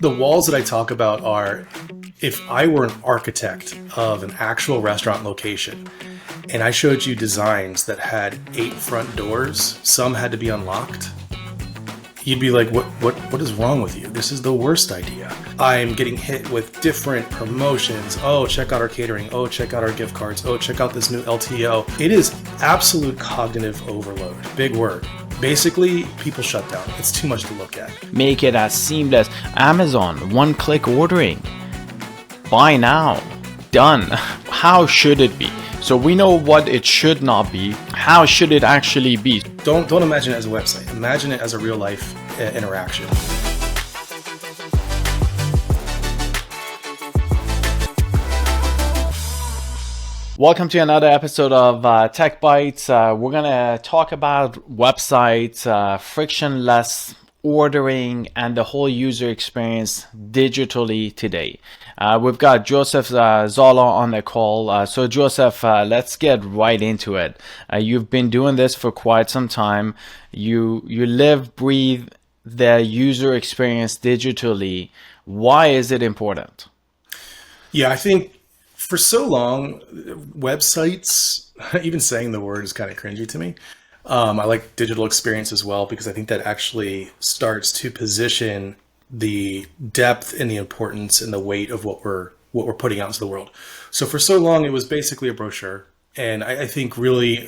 The walls that I talk about are if I were an architect of an actual restaurant location and I showed you designs that had 8 front doors, some had to be unlocked, you'd be like, what is wrong with you? This is the worst idea. I'm getting hit with different promotions. Oh, check out our catering. Oh, check out our gift cards. Oh, check out this new LTO. It is absolute cognitive overload. Big word. Basically, people shut down. It's too much to look at. Make it as seamless. Amazon, one-click ordering. Buy now. Done. How should it be? So we know what it should not be. How should it actually be? Don't imagine it as a website. Imagine it as a real life interaction. Welcome to another episode of TechBite. We're gonna talk about websites, frictionless ordering, and the whole user experience digitally today. We've got Joseph Szala on the call. So Joseph, let's get right into it. You've been doing this for quite some time. You live, breathe the user experience digitally. Why is it important? Yeah, I think for so long, websites, even saying the word is kind of cringy to me. I like digital experience as well because I think that actually starts to position the depth and the importance and the weight of what we're putting out into the world. So for so long, it was basically a brochure, and I think really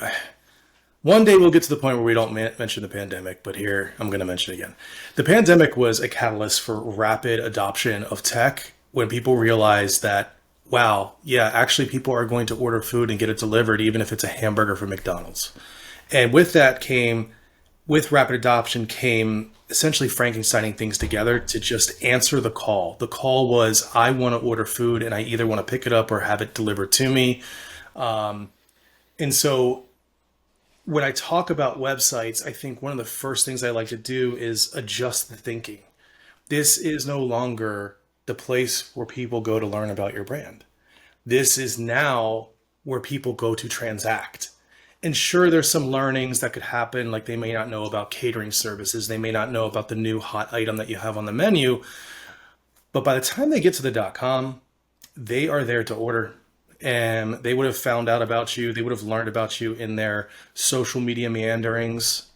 one day we'll get to the point where we don't mention the pandemic, but here I'm going to mention it again. The pandemic was a catalyst for rapid adoption of tech when people realized that, wow, yeah, actually people are going to order food and get it delivered, even if it's a hamburger from McDonald's. And with that with rapid adoption came essentially Frankensteining things together to just answer the call. The call was, I want to order food and I either want to pick it up or have it delivered to me. And so when I talk about websites, I think one of the first things I like to do is adjust the thinking. This is no longer the place where people go to learn about your brand. This is now where people go to transact. And sure, there's some learnings that could happen, like they may not know about catering services. They may not know about the new hot item that you have on the menu. But by the time they get to the .com, they are there to order. And they would have found out about you. They would have learned about you in their social media meanderings.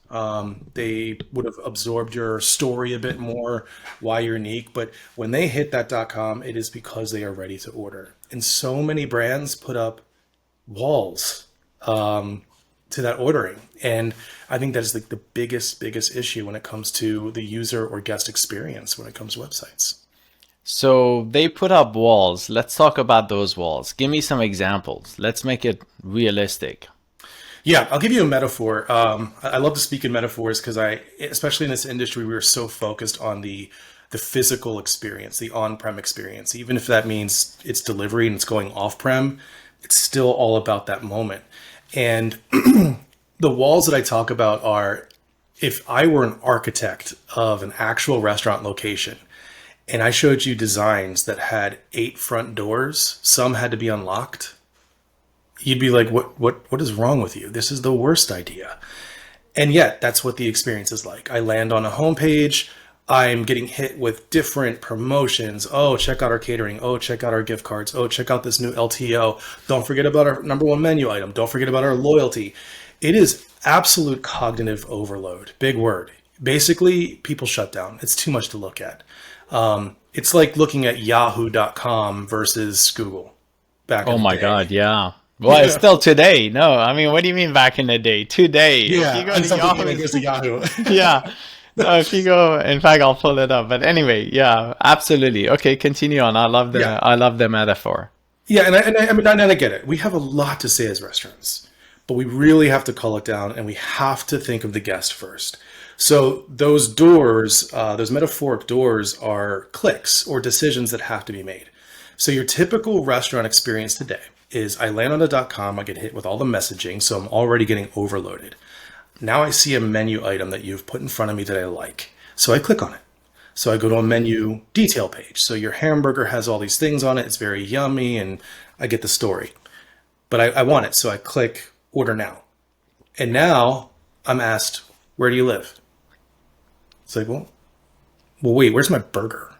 They would have absorbed your story a bit more, why you're unique. But when they hit that .com, it is because they are ready to order. And so many brands put up walls to that ordering. And I think that is like the biggest issue when it comes to the user or guest experience when it comes to websites. So they put up walls. Let's talk about those walls. Give me some examples. Let's make it realistic. Yeah, I'll give you a metaphor. I love to speak in metaphors because especially in this industry, we are so focused on the physical experience, the on-prem experience. Even if that means it's delivery and it's going off-prem, it's still all about that moment. And the walls that I talk about are if I were an architect of an actual restaurant location and I showed you designs that had 8 front doors, some had to be unlocked, you'd be like, what is wrong with you? This is the worst idea. And yet that's what the experience is like. I land on a homepage. I'm getting hit with different promotions. Oh, check out our catering. Oh, check out our gift cards. Oh, check out this new LTO. Don't forget about our #1 menu item. Don't forget about our loyalty. It is absolute cognitive overload. Big word. Basically, people shut down. It's too much to look at. It's like looking at yahoo.com versus Google back in Oh the my day. God, yeah. Well, it's still today. No, I mean, what do you mean back in the day? Today. If Yeah, you go and to something Yahoo, like this to Yahoo. yeah. So if you go, in fact, I'll pull it up. But anyway, yeah, absolutely. Okay, continue on. Yeah. I love the metaphor. Yeah, and I get it. We have a lot to say as restaurants, but we really have to cull it down, and we have to think of the guest first. So those doors, those metaphoric doors, are clicks or decisions that have to be made. So your typical restaurant experience today is I land on the .com, I get hit with all the messaging, so I'm already getting overloaded. Now I see a menu item that you've put in front of me that I like, so I click on it. So I go to a menu detail page. So your hamburger has all these things on it. It's very yummy, and I get the story. But I want it, so I click order now. And now I'm asked, where do you live? It's like, well, wait, where's my burger?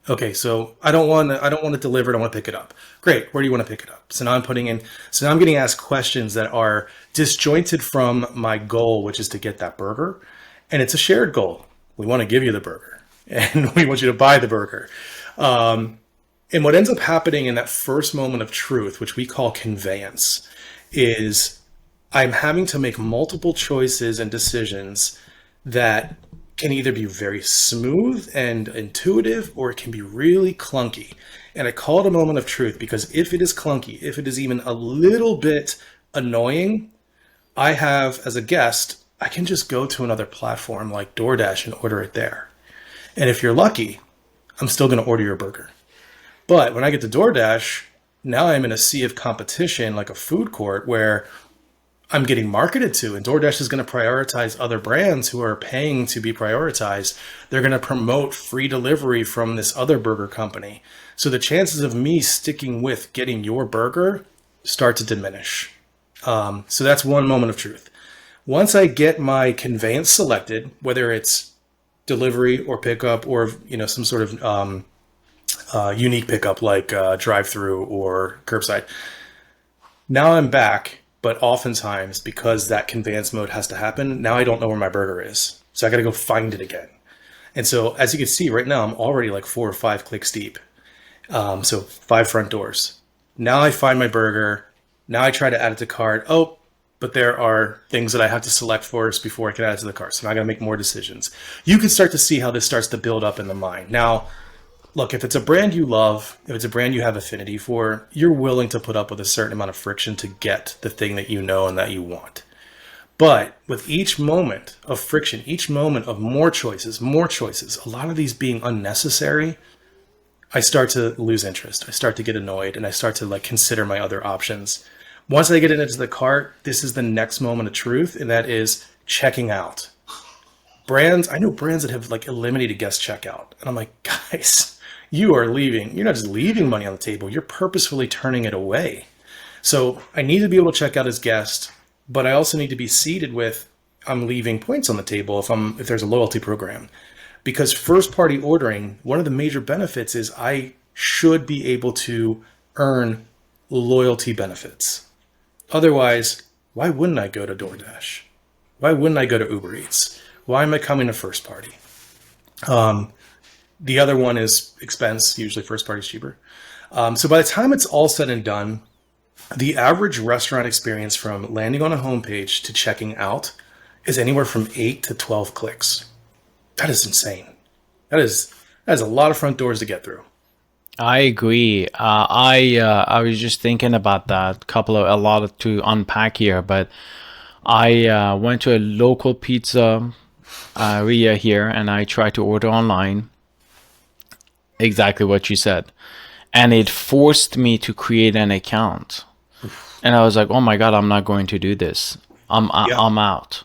Okay, so I don't want it delivered. I want to pick it up. Great. Where do you want to pick it up? So now I'm getting asked questions that are disjointed from my goal, which is to get that burger. And it's a shared goal. We want to give you the burger and we want you to buy the burger. And what ends up happening in that first moment of truth, which we call conveyance, is I'm having to make multiple choices and decisions that can either be very smooth and intuitive or it can be really clunky. And I call it a moment of truth because if it is clunky, if it is even a little bit annoying, I have, as a guest, I can just go to another platform like DoorDash and order it there. And if you're lucky, I'm still going to order your burger. But when I get to DoorDash, now I'm in a sea of competition like a food court where I'm getting marketed to, and DoorDash is going to prioritize other brands who are paying to be prioritized. They're going to promote free delivery from this other burger company. So the chances of me sticking with getting your burger start to diminish. So that's one moment of truth. Once I get my conveyance selected, whether it's delivery or pickup or some sort of unique pickup like drive-through or curbside, now I'm back, but oftentimes because that conveyance mode has to happen, now I don't know where my burger is. So I got to go find it again. And so as you can see right now, I'm already like 4 or 5 clicks deep. So 5 front doors. Now I find my burger. Now I try to add it to cart. Oh, but there are things that I have to select first before I can add it to the cart. So now I got to make more decisions. You can start to see how this starts to build up in the mind. Now, look, if it's a brand you love, if it's a brand you have affinity for, you're willing to put up with a certain amount of friction to get the thing that you know and that you want. But with each moment of friction, each moment of more choices, a lot of these being unnecessary, I start to lose interest. I start to get annoyed and I start to like consider my other options. Once I get it into the cart, this is the next moment of truth, and that is checking out. Brands, I know brands that have like eliminated guest checkout. And I'm like, guys, you are leaving. You're not just leaving money on the table, you're purposefully turning it away. So I need to be able to check out as guest, but I also need to be seated with I'm leaving points on the table if there's a loyalty program. Because first party ordering, one of the major benefits is I should be able to earn loyalty benefits. Otherwise, why wouldn't I go to DoorDash? Why wouldn't I go to Uber Eats? Why am I coming to first party? The other one is expense. Usually first party is cheaper. So by the time it's all said and done, the average restaurant experience from landing on a homepage to checking out is anywhere from 8 to 12 clicks. That is insane. That is a lot of front doors to get through. I agree. I was just thinking about that. A lot to unpack here, but I went to a local pizza area here, and I tried to order online. Exactly what you said, and it forced me to create an account. And I was like, "Oh my God, I'm not going to do this. Yeah. I'm out."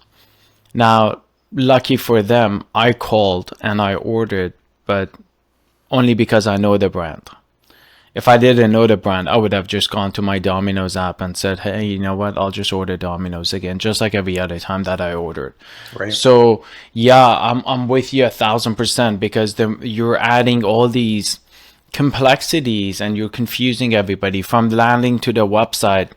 Now, lucky for them, I called and I ordered, but only because I know the brand. If I didn't know the brand, I would have just gone to my Domino's app and said, "Hey, you know what? I'll just order Domino's again, just like every other time that I ordered." Right. So yeah, I'm with you 1,000% because you're adding all these complexities and you're confusing everybody from landing to the website.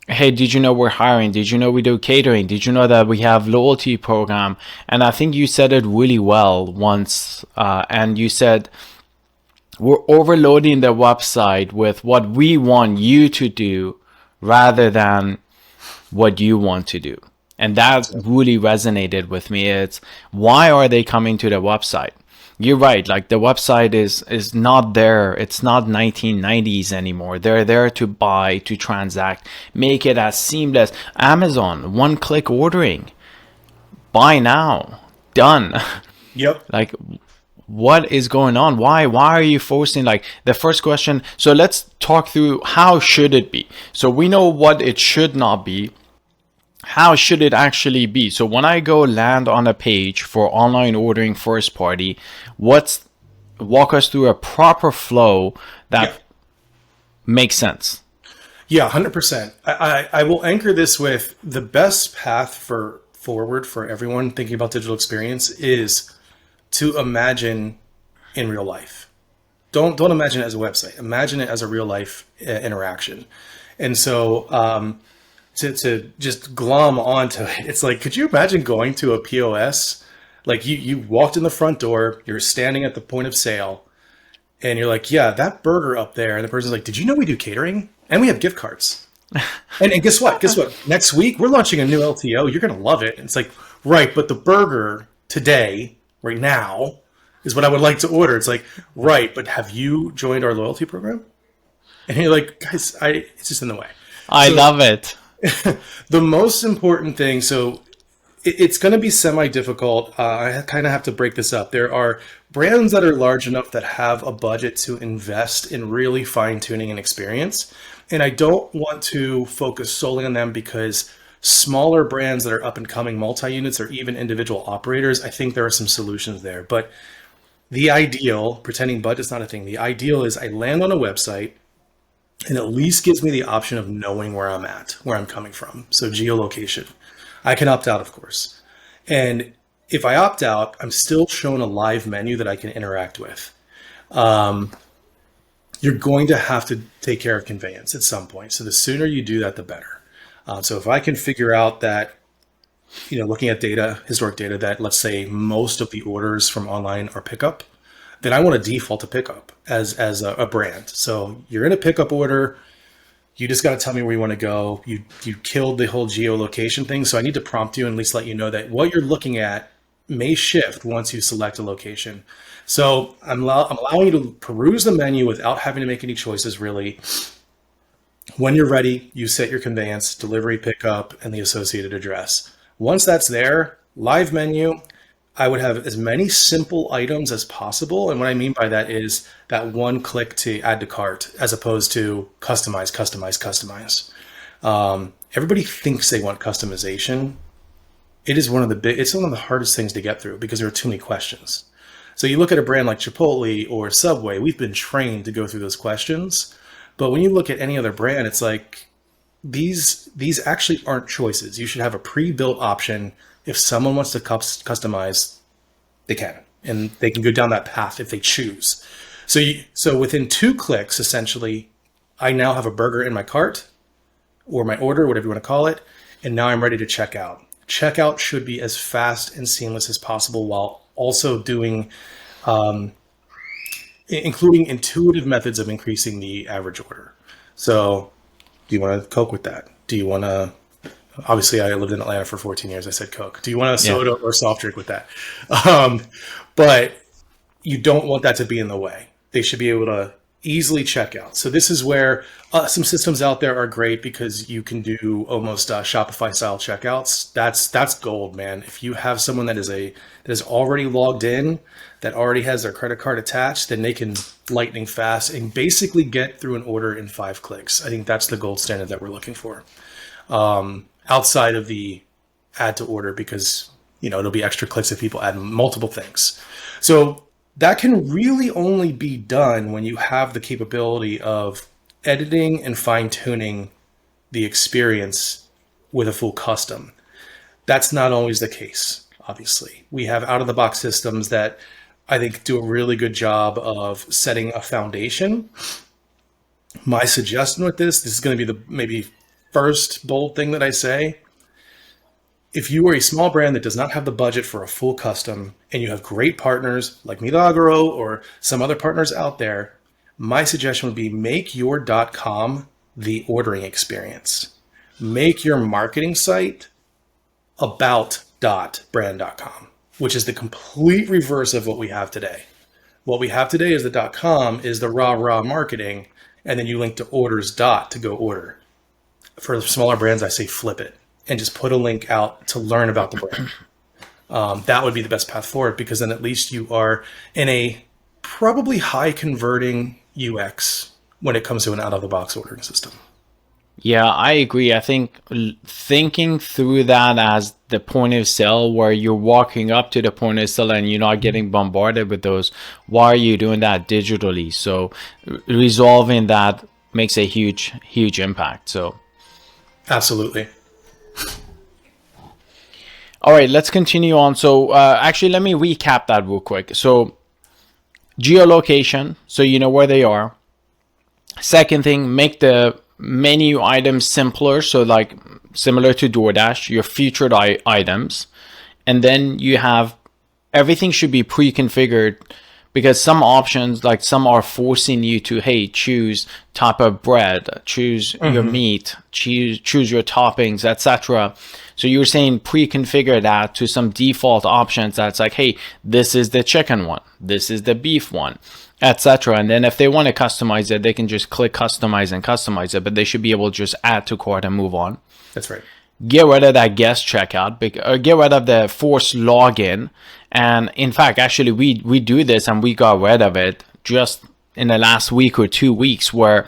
Hey, did you know we're hiring? Did you know we do catering? Did you know that we have loyalty program? And I think you said it really well once, and you said we're overloading the website with what we want you to do rather than what you want to do. And that really resonated with me. It's why are they coming to the website? You're right. Like the website is not there. It's not 1990s anymore. They're there to buy, to transact, make it as seamless. Amazon, one click ordering, buy now, done. Yep. Like what is going on? Why are you forcing like the first question? So let's talk through how should it be. So we know what it should not be. How should it actually be? So when I go land on a page for online ordering first party, walk us through a proper flow that Yeah. makes sense. Yeah, 100%. I will anchor this with the best path for forward for everyone thinking about digital experience is to imagine in real life. don't imagine it as a website. Imagine it as a real life interaction. And so to just glom onto it, it's like, could you imagine going to a POS? Like you walked in the front door, you're standing at the point of sale, and you're like, yeah, that burger up there. And the person's like, did you know we do catering? And we have gift cards. And guess what? Guess what? Next week, we're launching a new LTO. You're going to love it. And it's like, right, but the burger today, right now, is what I would like to order. It's like, right, but have you joined our loyalty program? And you're like, guys, it's just in the way. I love it. The most important thing, so it's going to be semi-difficult. I kind of have to break this up. There are brands that are large enough that have a budget to invest in really fine-tuning an experience. And I don't want to focus solely on them because smaller brands that are up and coming, multi-units, or even individual operators, I think there are some solutions there. But the ideal, pretending budget's not a thing, the ideal is I land on a website and at least gives me the option of knowing where I'm at, where I'm coming from. So geolocation. I can opt out, of course. And if I opt out, I'm still shown a live menu that I can interact with. You're going to have to take care of conveyance at some point. So the sooner you do that, the better. So if I can figure out that, looking at data, historic data, that let's say most of the orders from online are pickup, then I want to default to pickup as a brand. So you're in a pickup order. You just got to tell me where you want to go. You killed the whole geolocation thing. So I need to prompt you and at least let you know that what you're looking at may shift once you select a location. So I'm allowing you to peruse the menu without having to make any choices, really. When you're ready, you set your conveyance, delivery, pickup, and the associated address. Once that's there, live menu, I would have as many simple items as possible. And what I mean by that is that one click to add to cart as opposed to customize. Everybody thinks they want customization. It's one of the hardest things to get through because there are too many questions. So you look at a brand like Chipotle or Subway, we've been trained to go through those questions. But when you look at any other brand, it's like these actually aren't choices. You should have a pre-built option. If someone wants to customize, they can, and they can go down that path if they choose. So within 2 clicks, essentially, I now have a burger in my cart or my order, whatever you want to call it, and now I'm ready to check out. Checkout should be as fast and seamless as possible while also doing, including intuitive methods of increasing the average order. So do you want a Coke with that? Do you want to, obviously I lived in Atlanta for 14 years. I said Coke. Do you want a soda or soft drink with that? But you don't want that to be in the way. They should be able to easily check out. So this is where some systems out there are great because you can do almost Shopify style checkouts. That's gold, man. If you have someone that is already logged in, that already has their credit card attached, then they can lightning fast and basically get through an order in 5 clicks. I think that's the gold standard that we're looking for. Outside of the add to order, because it'll be extra clicks if people add multiple things. So that can really only be done when you have the capability of editing and fine-tuning the experience with a full custom. That's not always the case, obviously. We have out-of-the-box systems that I think do a really good job of setting a foundation. My suggestion with this is going to be the maybe first bold thing that I say. If you are a small brand that does not have the budget for a full custom and you have great partners like Milagro or some other partners out there, my suggestion would be make your .com the ordering experience. Make your marketing site about .brand.com, which is the complete reverse of what we have today. What we have today is the .com is the raw marketing, and then you link to orders to go order. For smaller brands, I say flip it and just put a link out to learn about the brand. That would be the best path forward, because then at least you are in a probably high converting UX when it comes to an out-of-the-box ordering system. Yeah, I agree. I think thinking through that as the point of sale, where you're walking up to the point of sale and you're not getting bombarded with those, why are you doing that digitally? So resolving that makes a huge impact. So absolutely. All right, let's continue on. So actually, let me recap that real quick. So geolocation, so you know where they are. Second thing, make the menu items simpler, so like similar to DoorDash, your featured items. And then you have everything should be pre-configured, because some options, like some are forcing you to, hey, choose type of bread, choose your meat, choose your toppings, etc. So you're saying pre-configure that to some default options that's like, hey, this is the chicken one, this is the beef one, etc. And then if they want to customize it, they can just click customize and customize it, but they should be able to just add to cart and move on. That's right. Get rid of that guest checkout, get rid of the forced login. And in fact, actually, we do this and we got rid of it just in the last week or 2 weeks, where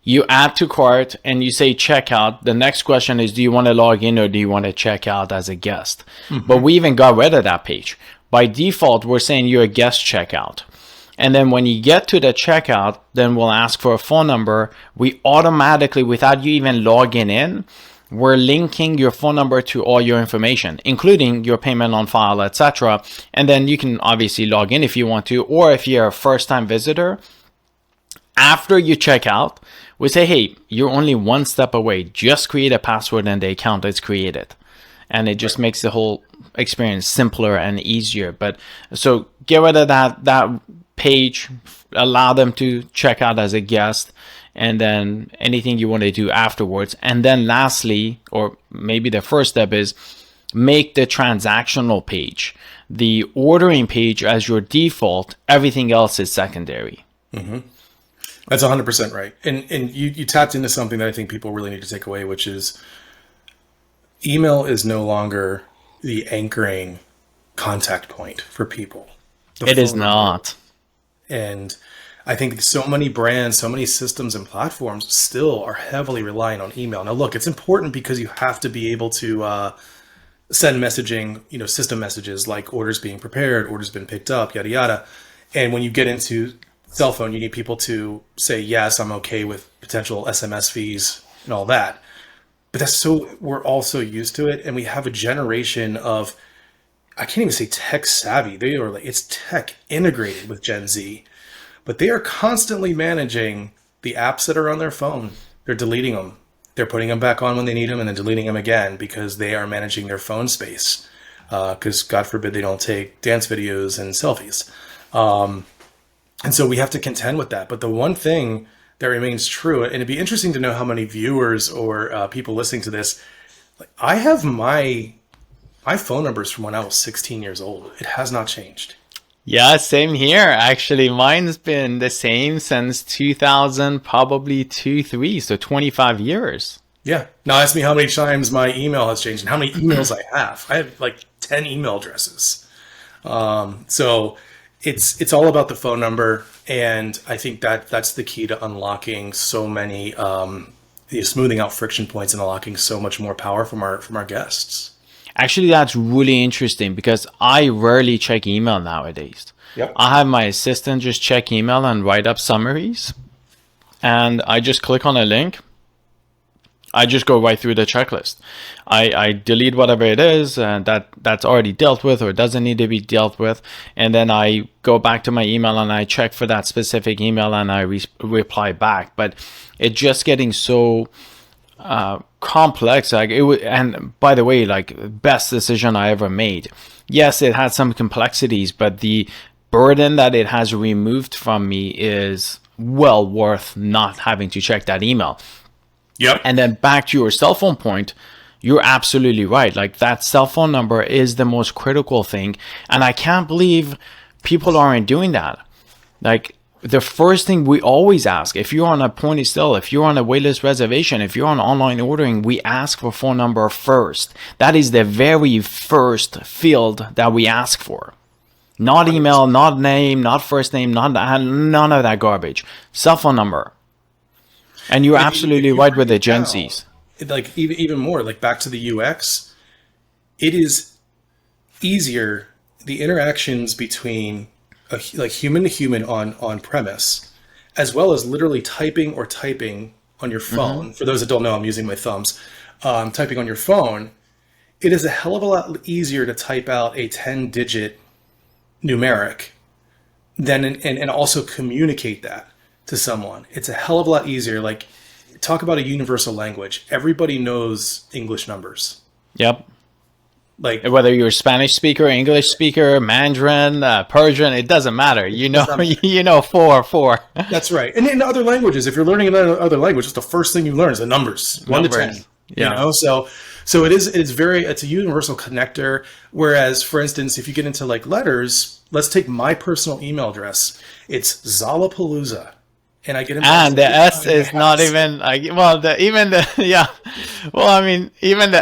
you add to cart and you say checkout. The next question is, do you want to log in or do you want to check out as a guest? But we even got rid of that page. By default, we're saying you're a guest checkout. And then when you get to the checkout, then we'll ask for a phone number. We automatically, without you even logging in, we're linking your phone number to all your information, including your payment on file, etc. And then you can obviously log in if you want to, or if you're a first-time visitor, after you check out, we say, hey, you're only one step away. Just create a password and the account is created. And it just makes the whole experience simpler and easier. But so get rid of that page, allow them to check out as a guest, and then anything you want to do afterwards. And then lastly, or maybe the first step, is make the transactional page, the ordering page, as your default. Everything else is secondary. That's 100% right. And you tapped into something that I think people really need to take away, which is email is no longer the anchoring contact point for people. It is not. And I think so many brands, so many systems and platforms still are heavily relying on email. Now, look, it's important because you have to be able to send messaging, system messages like orders being prepared, orders been picked up, yada, yada. And when you get into cell phone, you need people to say, yes, I'm okay with potential SMS fees and all that. But we're all so used to it. And we have a generation of, I can't even say tech savvy. They are like, it's tech integrated with Gen Z. But they are constantly managing the apps that are on their phone. They're deleting them. They're putting them back on when they need them and then deleting them again because they are managing their phone space. Because God forbid they don't take dance videos and selfies. And so we have to contend with that. But the one thing that remains true, and it'd be interesting to know how many viewers or people listening to this, I have my phone numbers from when I was 16 years old. It has not changed. Yeah, same here. Actually, mine's been the same since 2000, probably 3, so 25 years. Yeah. Now ask me how many times my email has changed and how many emails I have. I have like 10 email addresses. So it's all about the phone number, and I think that's the key to unlocking so many, smoothing out friction points and unlocking so much more power from our guests. Actually, that's really interesting because I rarely check email nowadays. Yep. I have my assistant just check email and write up summaries, and I just click on a link. I just go right through the checklist. I delete whatever it is that's already dealt with or doesn't need to be dealt with, and then I go back to my email and I check for that specific email and I reply back. But it's just getting so complex. Like and by the way, like, best decision I ever made. Yes, it had some complexities, but the burden that it has removed from me is well worth not having to check that email. Yep. And then back to your cell phone point, you're absolutely right. Like, that cell phone number is the most critical thing. And I can't believe people aren't doing that. Like, the first thing we always ask, if you're on a point of sale, if you're on a waitlist reservation, if you're on online ordering, we ask for phone number first. That is the very first field that we ask for. Not email, not name, not first name, none of that garbage. Cell phone number. And you're absolutely right with the Gen Zs. Like, even more, like, back to the UX, it is easier, the interactions between like human to human on premise, as well as literally typing on your phone. Mm-hmm. For those that don't know, I'm using my thumbs. Typing on your phone, it is a hell of a lot easier to type out a 10-digit numeric then and also communicate that to someone. It's a hell of a lot easier. Like, talk about a universal language. Everybody knows English numbers. Yep. Like, Whether you're a Spanish speaker, English speaker, Mandarin, Persian, it doesn't matter. You know, you know, four. that's right. And in other languages, if you're learning another language, it's the first thing you learn is the numbers, 1 to 10. Yeah. You know, so it's a universal connector. Whereas, for instance, if you get into like letters, let's take my personal email address. It's Zalapalooza. And I get into And the S is not even like, well, even the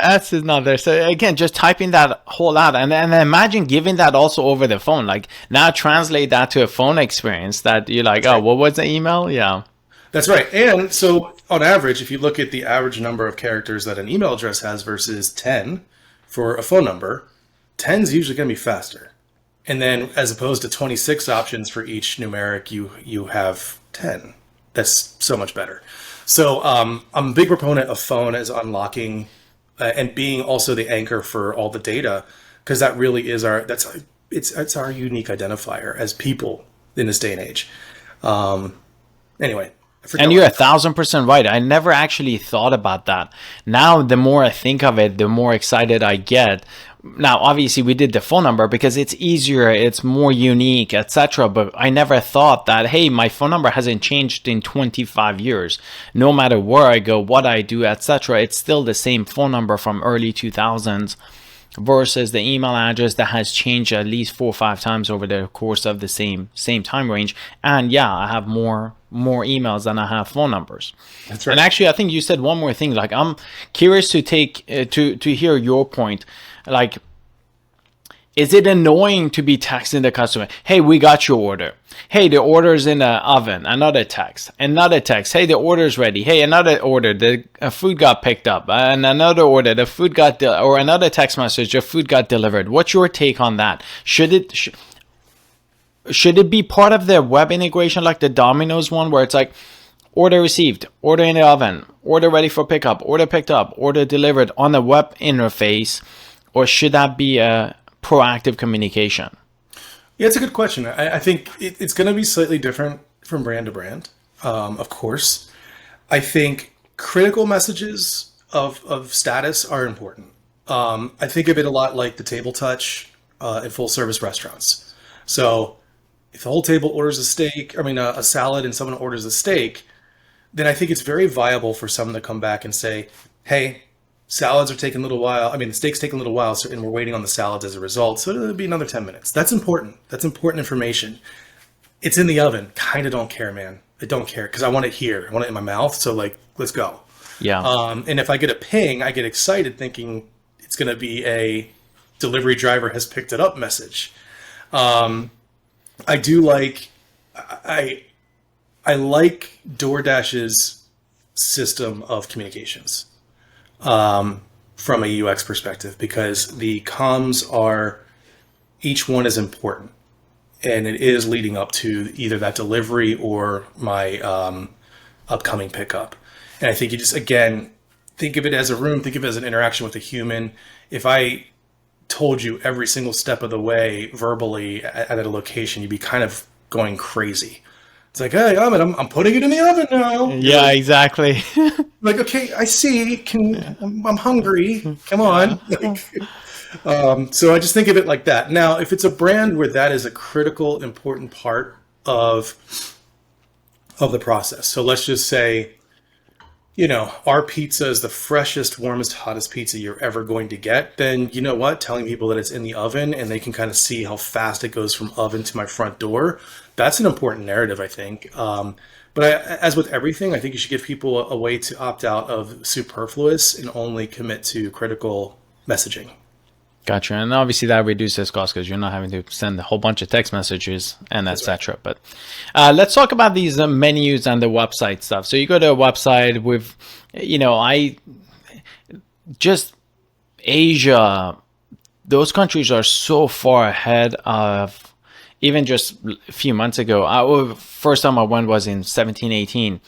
S is not there. So again, just typing that whole out, and imagine giving that also over the phone. Like, now translate that to a phone experience that you're like, oh, what was the email? Yeah. That's right. And so on average, if you look at the average number of characters that an email address has versus 10 for a phone number, 10 is usually going to be faster. And then as opposed to 26 options for each numeric, you have 10. That's so much better. So I'm a big proponent of phone as unlocking and being also the anchor for all the data, because that really is it's our unique identifier as people in this day and age. Anyway. And you're 1,000% right. I never actually thought about that. Now, the more I think of it, the more excited I get. Now, obviously, we did the phone number because it's easier, it's more unique, etc. But I never thought that, hey, my phone number hasn't changed in 25 years. No matter where I go, what I do, etc. It's still the same phone number from early 2000s. Versus the email address that has changed at least 4 or 5 times over the course of the same time range. And yeah, I have more emails than I have phone numbers. That's right. And actually, I think you said one more thing. Like, I'm curious to take to hear your point. Like, is it annoying to be texting the customer, hey, we got your order. Hey, the order's in the oven. Another text. Another text. Hey, the order's ready. Hey, another order. The food got picked up. And another order. The food got or another text message. The food got delivered. What's your take on that? Should it be part of the web integration like the Domino's one, where it's like order received, order in the oven, order ready for pickup, order picked up, order delivered on the web interface, or should that be a proactive communication? Yeah, it's a good question. I think it's going to be slightly different from brand to brand, of course. I think critical messages of status are important. I think of it a lot like the table touch in full service restaurants. So if the whole table orders a salad, and someone orders a steak, then I think it's very viable for someone to come back and say, hey, salads are taking a little while. The steak's taking a little while, and we're waiting on the salads as a result. So it'll be another 10 minutes. That's important. That's important information. It's in the oven. Kind of don't care, man. I don't care because I want it here. I want it in my mouth. So let's go. Yeah. And if I get a ping, I get excited thinking it's going to be a delivery driver has picked it up message. I do like, I like DoorDash's system of communications. From a UX perspective, because the comms are, each one is important, and it is leading up to either that delivery or my upcoming pickup. And I think you just, again, think of it as a room, think of it as an interaction with a human. If I told you every single step of the way verbally at a location, you'd be kind of going crazy. It's like, hey, I'm putting it in the oven now. Yeah, like, exactly. Like, okay, I see. I'm hungry. Come on. So I just think of it like that. Now, if it's a brand where that is a critical, important part of the process. So let's just say, our pizza is the freshest, warmest, hottest pizza you're ever going to get. Then you know what? Telling people that it's in the oven and they can kind of see how fast it goes from oven to my front door. That's an important narrative, I think. But as with everything, I think you should give people a way to opt out of superfluous and only commit to critical messaging. Gotcha. And obviously that reduces cost because you're not having to send a whole bunch of text messages and etc. Right. But let's talk about these menus and the website stuff. So you go to a website with, Asia, those countries are so far ahead of even just a few months ago. First time I went was in 17-18.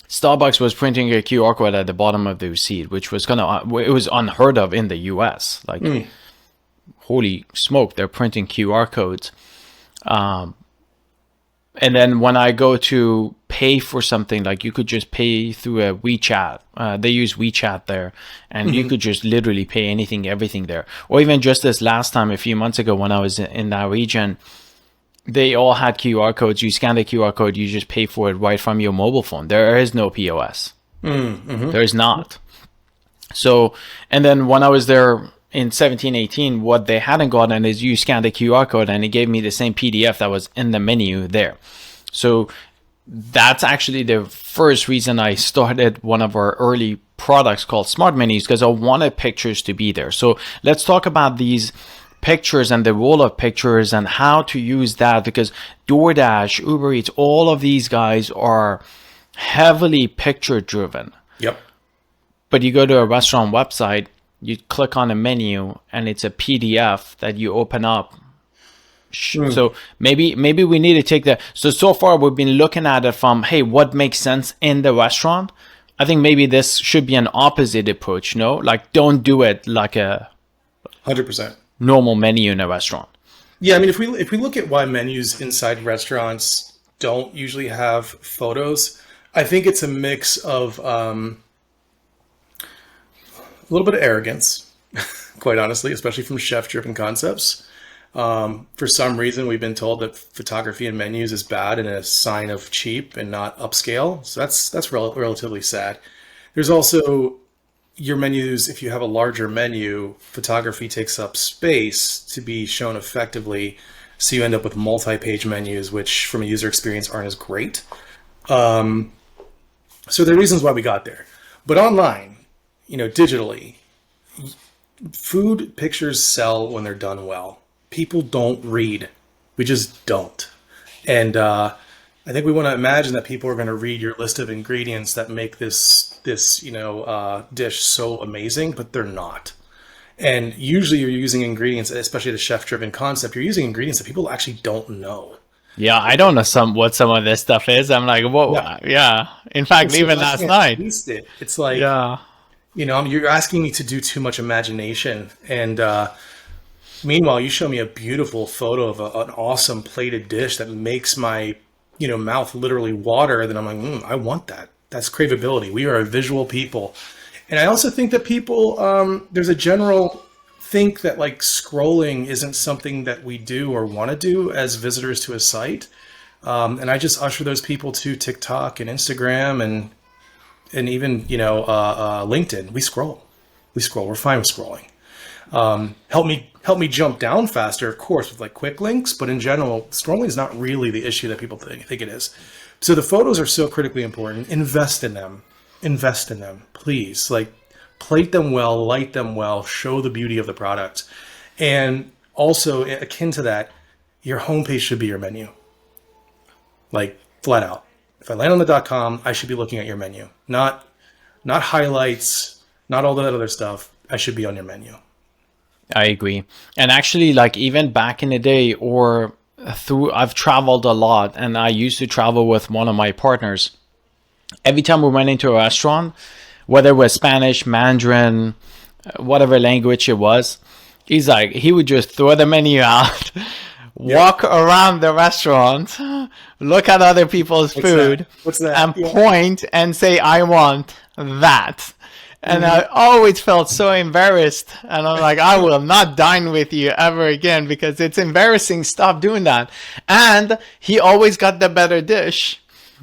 Starbucks was printing a QR code at the bottom of the receipt, which was it was unheard of in the US. Like, holy smoke, they're printing QR codes. And then when I go to pay for something, like you could just pay through a WeChat. They use WeChat there, and you could just literally pay anything, everything there. Or even just this last time, a few months ago, when I was in that region, they all had QR codes. You scan the QR code, you just pay for it right from your mobile phone. There is no POS. There is not. So, and then when I was there in 17, 18, what they hadn't gotten is you scan the QR code and it gave me the same PDF that was in the menu there. So that's actually the first reason I started one of our early products called Smart Menus, because I wanted pictures to be there. So let's talk about these pictures and the role of pictures and how to use that, because DoorDash, Uber Eats, all of these guys are heavily picture driven. Yep. But you go to a restaurant website, you click on a menu and it's a PDF that you open up. So maybe we need to take that. So far we've been looking at it from, hey, what makes sense in the restaurant? I think maybe this should be an opposite approach, no? Like, don't do it like a 100%. normal menu in a restaurant. Yeah, I mean, if we look at why menus inside restaurants don't usually have photos, I think it's a mix of a little bit of arrogance, quite honestly, especially from chef-driven concepts. For some reason, we've been told that photography in menus is bad and a sign of cheap and not upscale. So that's relatively sad. There's also your menus. If you have a larger menu, photography takes up space to be shown effectively. So you end up with multi-page menus, which from a user experience aren't as great. So there are reasons why we got there. But online, digitally, food pictures sell when they're done well. People don't read. We just don't. And I think we want to imagine that people are going to read your list of ingredients that make this dish so amazing, but they're not. And usually you're using ingredients, especially the chef-driven concept, you're using ingredients that people actually don't know. Yeah, I don't know what some of this stuff is. I'm like, whoa, yeah. In fact, So even I last can't night. taste it. It's like, Yeah. you're asking me to do too much imagination. And meanwhile, you show me a beautiful photo of an awesome plated dish that makes my, mouth literally water. Then I'm like, I want that. That's craveability. We are a visual people. And I also think that people, there's a general think that like scrolling isn't something that we do or want to do as visitors to a site. And I just usher those people to TikTok and Instagram and even, LinkedIn. We scroll. We're fine with scrolling. Help me jump down faster, of course, with like quick links. But in general, scrolling is not really the issue that people think it is. So the photos are so critically important. Invest in them, please. Like, plate them well, light them well, show the beauty of the product. And also, akin to that, your homepage should be your menu. Like, flat out. If I land on the .com, I should be looking at your menu. Not highlights, not all that other stuff. I should be on your menu. I agree. And actually, like, even back in the day, or I've traveled a lot, and I used to travel with one of my partners. Every time we went into a restaurant, whether it was Spanish, Mandarin, whatever language it was, he would just throw the menu out, walk around the restaurant, look at other people's food, and point and say, I want that. And I always felt so embarrassed. And I'm like, I will not dine with you ever again because it's embarrassing. Stop doing that. And he always got the better dish.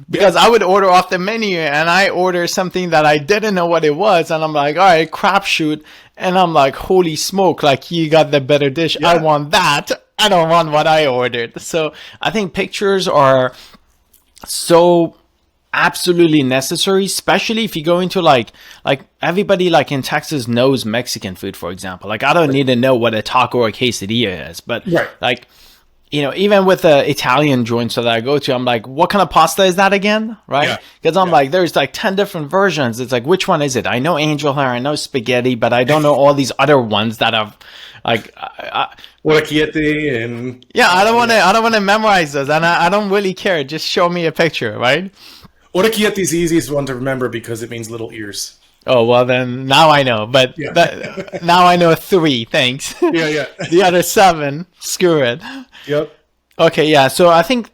Because I would order off the menu and I order something that I didn't know what it was. And I'm like, all right, crapshoot. And I'm like, holy smoke, like, you got the better dish. Yeah. I want that. I don't want what I ordered. So I think pictures are so absolutely necessary, especially if you go into like everybody like in Texas knows Mexican food, for example. Like, I don't need to know what a taco or a quesadilla is, but like, even with the Italian joints that I go to, I'm like, what kind of pasta is that again? Right? Because I'm like, there's like 10 different versions. It's like, which one is it? I know angel hair, I know spaghetti, but I don't know all these other ones that have like orecchiette and I don't want to memorize those, and I don't really care. Just show me a picture, right? Orecchiette is the easiest one to remember because it means little ears. Oh, well, then now I know. But now I know 3, thanks. Yeah. The other 7, screw it. Yep. Okay, yeah. So I think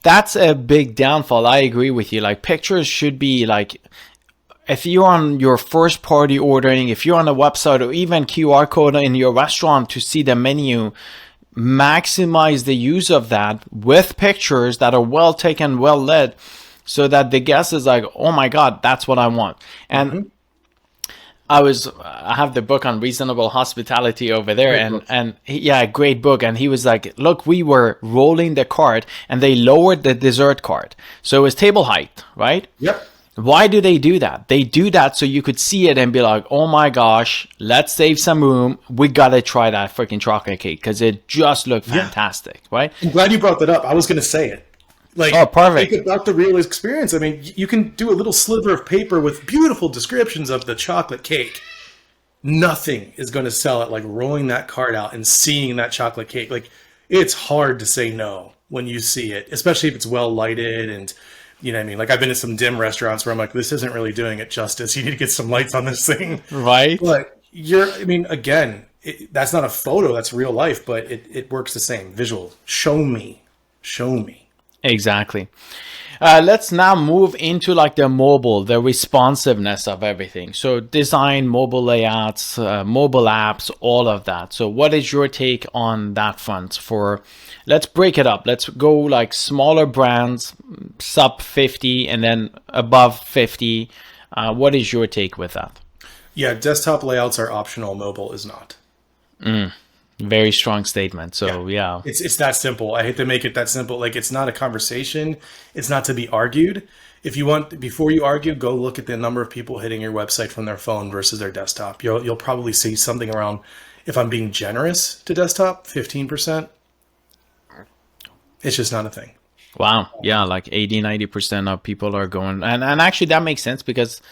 that's a big downfall. I agree with you. Like pictures should be like, if you're on your first party ordering, if you're on a website or even QR code in your restaurant to see the menu, maximize the use of that with pictures that are well taken, well lit, so that the guest is like, oh my God, that's what I want. And I have the book on reasonable hospitality over there, Great book. yeah, great book. And he was like, look, we were rolling the cart and they lowered the dessert cart. So it was table height, right? Yep. Why do they do that? They do that so you could see it and be like, oh my gosh, let's save some room. We got to try that freaking chocolate cake because it just looked fantastic, right? I'm glad you brought that up. I was going to say it. Like, Oh, perfect. think about the real experience. I mean, you can do a little sliver of paper with beautiful descriptions of the chocolate cake. Nothing is going to sell it like rolling that cart out and seeing that chocolate cake. Like, it's hard to say no when you see it, especially if it's well lighted and, you know what I mean? Like, I've been to some dim restaurants where I'm like, this isn't really doing it justice. You need to get some lights on this thing. Right? But I mean, again, that's not a photo, that's real life, but it works the same. Visual. Show me. Show me. Exactly. Let's now move into like the mobile, the responsiveness of everything. So design, mobile layouts, mobile apps, all of that. So what is your take on that front for, let's break it up. Let's go like smaller brands, sub 50 and then above 50. What is your take with that? Yeah, desktop layouts are optional, mobile is not. Very strong statement. So yeah. It's that simple. I hate to make it that simple. Like, it's not a conversation. It's not to be argued. If you want, before you argue, go look at the number of people hitting your website from their phone versus their desktop. You'll probably see something around, if I'm being generous to desktop, 15%. It's just not a thing. Wow. Yeah, like 80-90% of people are going, and actually that makes sense because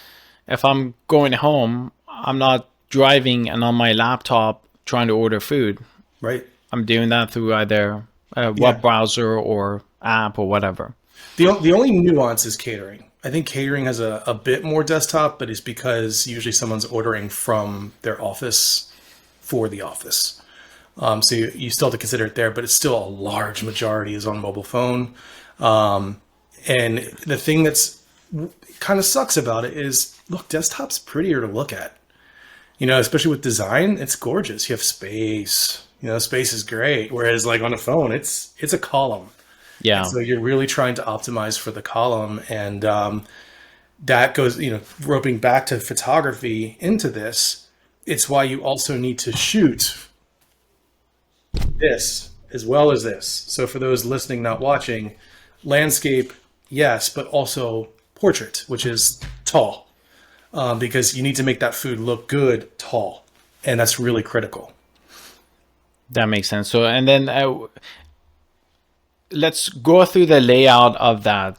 if I'm going home, I'm not driving and on my laptop trying to order food. Right. I'm doing that through either a web browser or app or whatever. The only nuance is catering. I think catering has a bit more desktop, but it's because usually someone's ordering from their office for the office. So you still have to consider it there, but it's still a large majority is on mobile phone. And the thing that's kind of sucks about it is, look, desktop's prettier to look at. You know, especially with design, it's gorgeous. You have space. You know, space is great. Whereas, like on a phone, it's a column. Yeah. And so you're really trying to optimize for the column, and that goes, you know, roping back to photography into this. It's why you also need to shoot this as well as this. So for those listening, not watching, landscape, yes, but also portrait, which is tall. Because you need to make that food look good tall, and that's really critical. That makes sense. So, and then let's go through the layout of that,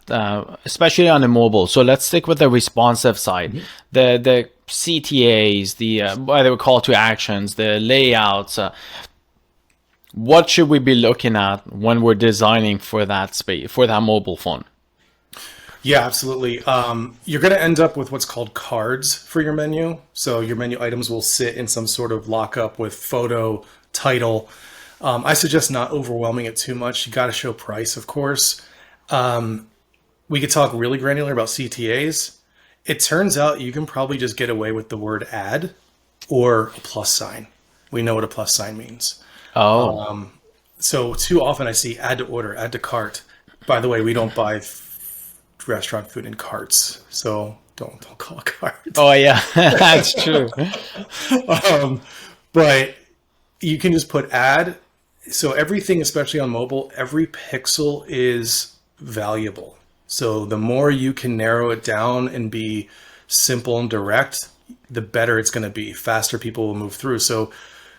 especially on the mobile. So let's stick with the responsive side, the CTAs, the whether call to actions, the layouts. What should we be looking at when we're designing for that space, for that mobile phone? Yeah, absolutely. You're going to end up with what's called cards for your menu. So your menu items will sit in some sort of lockup with photo, title. I suggest not overwhelming it too much. You got to show price, of course. We could talk really granular about CTAs. It turns out you can probably just get away with the word add or a plus sign. We know what a plus sign means. Oh, So too often I see add to order, add to cart. By the way, we don't buy restaurant food in carts, so don't call it cart. oh yeah, that's true. But you can just put add. So everything, especially on mobile, every pixel is valuable. So the more you can narrow it down and be simple and direct, the better it's going to be. Faster people will move through. So,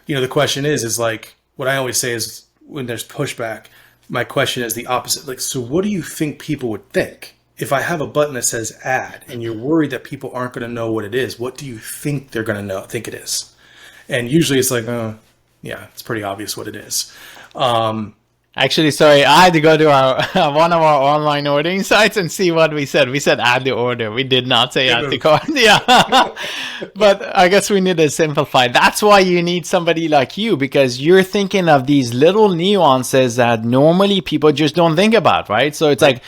you know, the question is like, what I always say is when there's pushback, my question is the opposite. Like, so what do you think people would think? If I have a button that says add and you're worried that people aren't going to know what it is, what do you think they're going to think it is? And usually it's like, yeah, it's pretty obvious what it is. Actually, sorry, I had to go to our one of our online ordering sites and see what we said. We said add the order. We did not say Good add to move. cart. Yeah. But I guess we need to simplify. That's why you need somebody like you, because you're thinking of these little nuances that normally people just don't think about, right? So it's like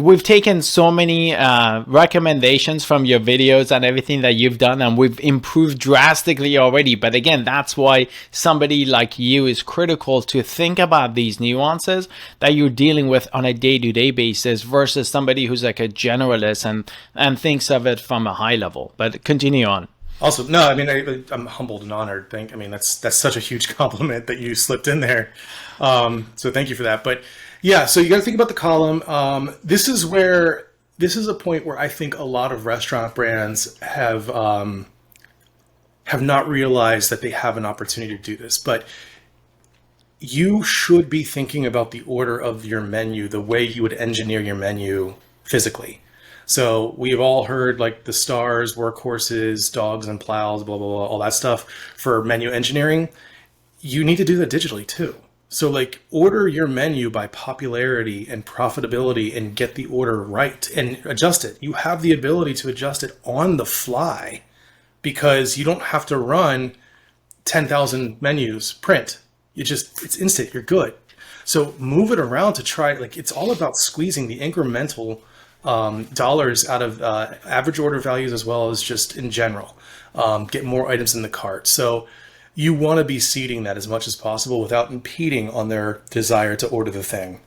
we've taken so many recommendations from your videos and everything that you've done, and we've improved drastically already. But again, that's why somebody like you is critical to think about these nuances that you're dealing with on a day-to-day basis versus somebody who's like a generalist and thinks of it from a high level. But continue on. Also, no, I mean, I'm humbled and honored. I mean, that's such a huge compliment that you slipped in there. So thank you for that. But yeah, so you got to think about the column. This is a point where I think a lot of restaurant brands have not realized that they have an opportunity to do this. But you should be thinking about the order of your menu, the way you would engineer your menu physically. So we've all heard like the stars, workhorses, dogs and plows, blah, blah, blah, all that stuff for menu engineering. You need to do that digitally too. So like order your menu by popularity and profitability and get the order right and adjust it. You have the ability to adjust it on the fly because you don't have to run 10,000 menus print. It's instant. You're good. So move it around to try. Like it's all about squeezing the incremental dollars out of average order values as well as just in general. Get more items in the cart. So you want to be seeding that as much as possible without impeding on their desire to order the thing.